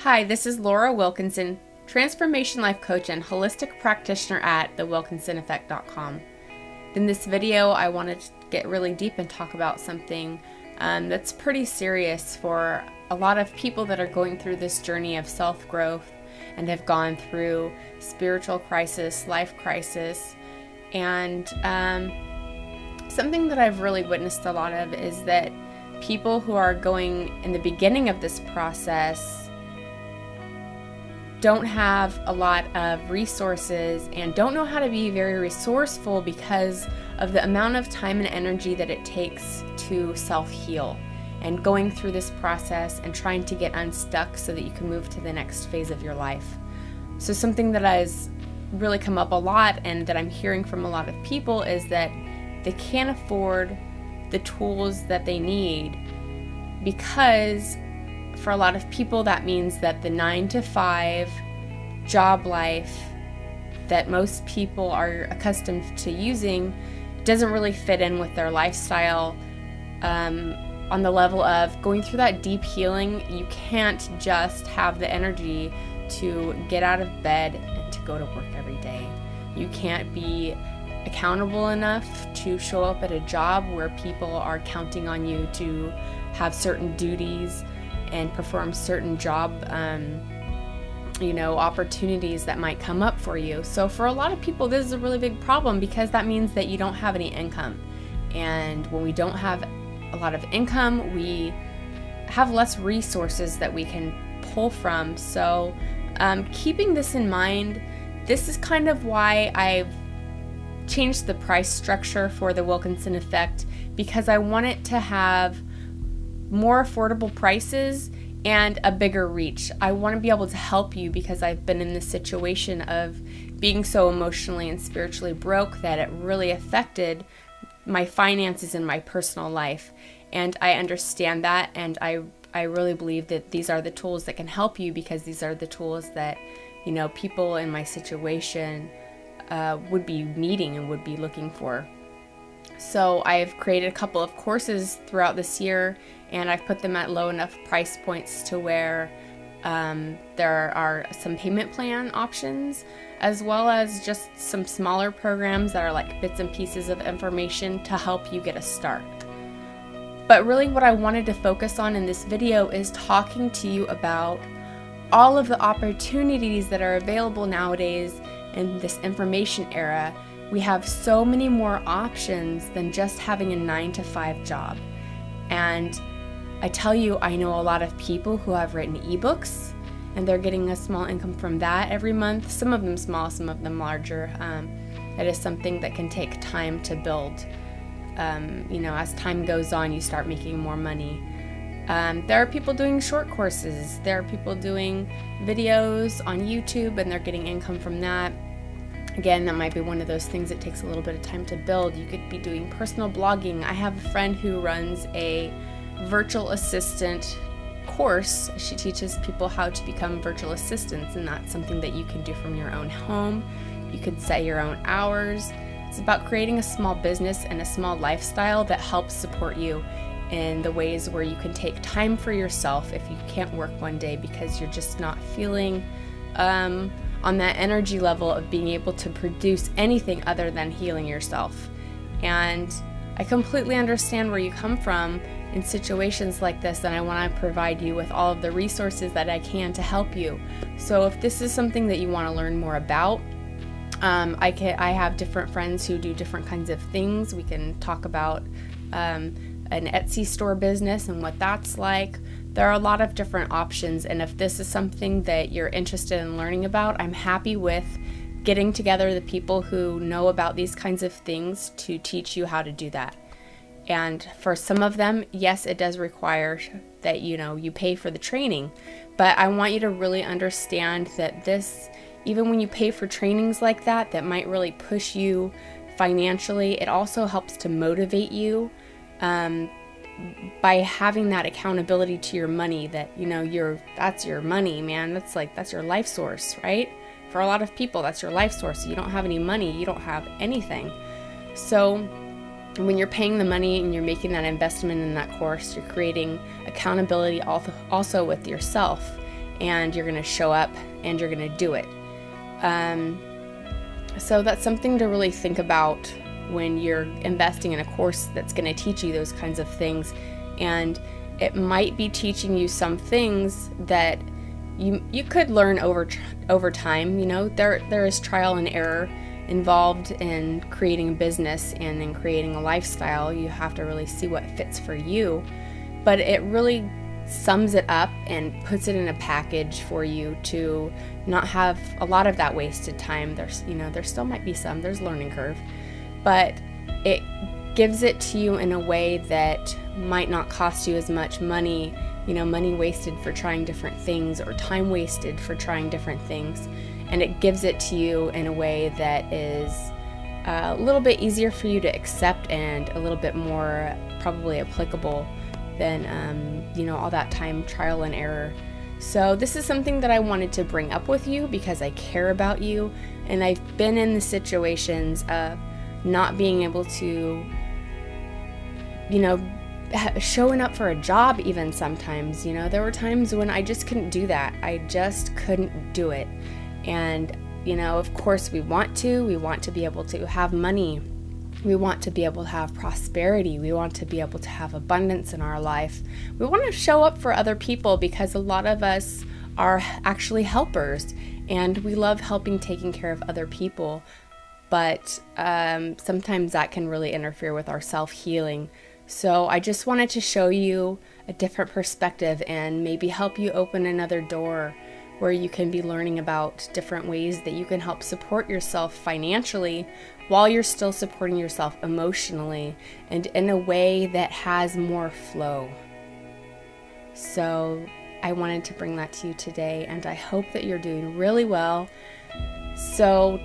Hi, this is Laura Wilkinson, Transformation Life Coach and Holistic Practitioner at thewilkinsoneffect.com. In this video, I wanted to get really deep and talk about something that's pretty serious for a lot of people that are going through this journey of self-growth and have gone through spiritual crisis, life crisis, and something that I've really witnessed a lot of is that people who are going in the beginning of this process don't have a lot of resources and don't know how to be very resourceful because of the amount of time and energy that it takes to self-heal and going through this process and trying to get unstuck so that you can move to the next phase of your life. So something that has really come up a lot and that I'm hearing from a lot of people is that they can't afford the tools that they need because for a lot of people, that means that the 9-to-5 job life that most people are accustomed to using doesn't really fit in with their lifestyle. On the level of going through that deep healing, you can't just have the energy to get out of bed and to go to work every day. You can't be accountable enough to show up at a job where people are counting on you to have certain duties and perform certain job opportunities that might come up for you. So for a lot of people, this is a really big problem because that means that you don't have any income. And when we don't have a lot of income, we have less resources that we can pull from. So keeping this in mind, this is kind of why I've changed the price structure for the Wilkinson Effect, because I want it to have more affordable prices and a bigger reach. I want to be able to help you because I've been in this situation of being so emotionally and spiritually broke that it really affected my finances in my personal life. And I understand that, and I really believe that these are the tools that can help you because these are the tools that, people in my situation would be needing and would be looking for. So I've created a couple of courses throughout this year, and I've put them at low enough price points to where there are some payment plan options, as well as just some smaller programs that are like bits and pieces of information to help you get a start. But really what I wanted to focus on in this video is talking to you about all of the opportunities that are available nowadays in this information era. We have so many more options than just having a 9-to-5 job. And I tell you, I know a lot of people who have written ebooks and they're getting a small income from that every month. Some of them small, some of them larger. It is something that can take time to build. As time goes on, you start making more money. There are people doing short courses. There are people doing videos on YouTube and they're getting income from that. Again, that might be one of those things that takes a little bit of time to build. You could be doing personal blogging. I have a friend who runs a virtual assistant course. She teaches people how to become virtual assistants, and that's something that you can do from your own home. You could set your own hours. It's about creating a small business and a small lifestyle that helps support you in the ways where you can take time for yourself if you can't work one day because you're just not feeling on that energy level of being able to produce anything other than healing yourself. And I completely understand where you come from in situations like this, and I want to provide you with all of the resources that I can to help you. So if this is something that you want to learn more about, I have different friends who do different kinds of things. We can talk about an Etsy store business and what that's like. There are a lot of different options, and if this is something that you're interested in learning about, I'm happy with getting together the people who know about these kinds of things to teach you how to do that. And for some of them, yes, it does require that you pay for the training, but I want you to really understand that this, even when you pay for trainings like that might really push you financially, it also helps to motivate you by having that accountability to your money, that that's your money, man. That's your life source, right? For a lot of people, that's your life source. You don't have any money, you don't have anything. So when you're paying the money and you're making that investment in that course, you're creating accountability also with yourself. and you're going to show up and you're going to do it. So that's something to really think about when you're investing in a course that's going to teach you those kinds of things. And it might be teaching you some things that you could learn over time. You know, there is trial and error involved in creating a business and in creating a lifestyle. You have to really see what fits for you, but it really sums it up and puts it in a package for you to not have a lot of that wasted time. There still might be some, there's learning curve, but it gives it to you in a way that might not cost you as much money, money wasted for trying different things or time wasted for trying different things. And it gives it to you in a way that is a little bit easier for you to accept and a little bit more probably applicable than, all that time trial and error. So this is something that I wanted to bring up with you because I care about you, and I've been in the situations of not being able to, showing up for a job even sometimes. There were times when I just couldn't do that. I just couldn't do it. And, of course we want to be able to have money. We want to be able to have prosperity. We want to be able to have abundance in our life. We want to show up for other people because a lot of us are actually helpers and we love taking care of other people. But sometimes that can really interfere with our self-healing. So I just wanted to show you a different perspective and maybe help you open another door where you can be learning about different ways that you can help support yourself financially while you're still supporting yourself emotionally and in a way that has more flow. So I wanted to bring that to you today, and I hope that you're doing really well. So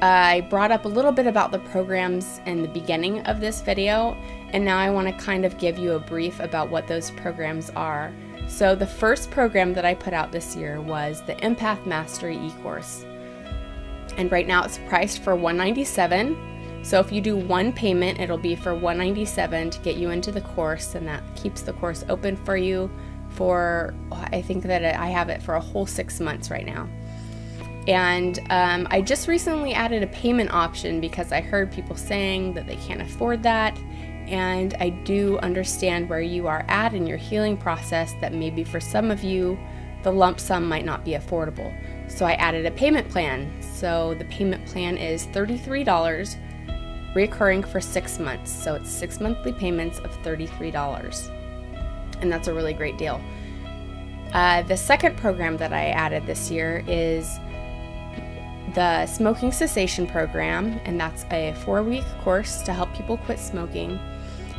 I brought up a little bit about the programs in the beginning of this video, and now I want to kind of give you a brief about what those programs are. So the first program that I put out this year was the Empath Mastery e-course. And right now it's priced for $197. So if you do one payment, it'll be for $197 to get you into the course, and that keeps the course open for you for, I think that I have it for a whole 6 months right now. And I just recently added a payment option because I heard people saying that they can't afford that. And I do understand where you are at in your healing process, that maybe for some of you, the lump sum might not be affordable. So I added a payment plan. So the payment plan is $33, recurring for 6 months. So it's 6 monthly payments of $33. And that's a really great deal. The second program that I added this year is the Smoking Cessation Program, and that's a 4-week course to help people quit smoking.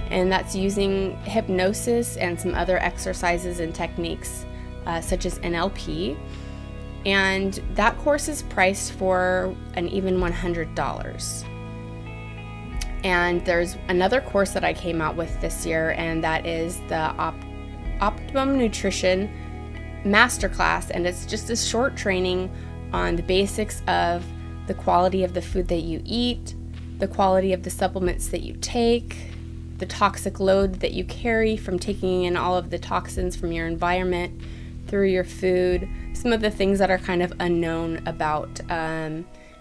And that's using hypnosis and some other exercises and techniques such as NLP. And that course is priced for an even $100. And there's another course that I came out with this year, and that is the Optimum Nutrition Masterclass. And it's just a short training on the basics of the quality of the food that you eat, the quality of the supplements that you take, the toxic load that you carry from taking in all of the toxins from your environment through your food, some of the things that are kind of unknown about,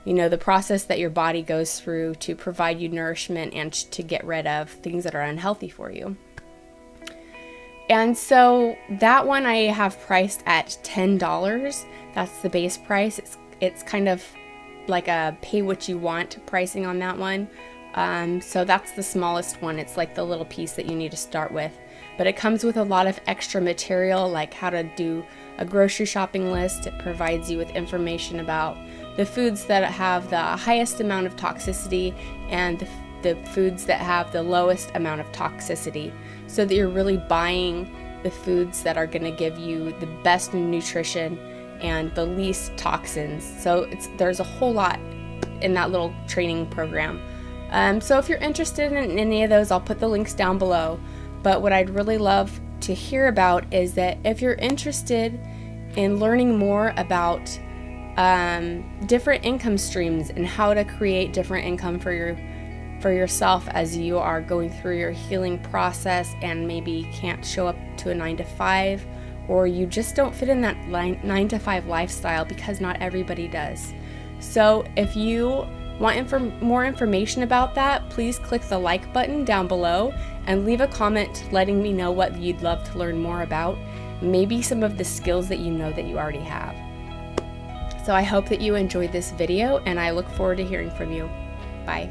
the process that your body goes through to provide you nourishment and to get rid of things that are unhealthy for you. And so that one I have priced at $10. That's the base price. It's kind of like a pay what you want pricing on that one. So that's the smallest one. It's like the little piece that you need to start with. But it comes with a lot of extra material, like how to do a grocery shopping list. It provides you with information about the foods that have the highest amount of toxicity and the foods that have the lowest amount of toxicity, so that you're really buying the foods that are going to give you the best nutrition and the least toxins. So there's a whole lot in that little training program. So if you're interested in any of those, I'll put the links down below. But what I'd really love to hear about is that if you're interested in learning more about different income streams and how to create different income for yourself as you are going through your healing process and maybe can't show up to a 9-to-5, or you just don't fit in that 9-to-5 lifestyle, because not everybody does. So if you want more information about that, please click the like button down below and leave a comment letting me know what you'd love to learn more about, maybe some of the skills that you know that you already have. So I hope that you enjoyed this video, and I look forward to hearing from you. Bye.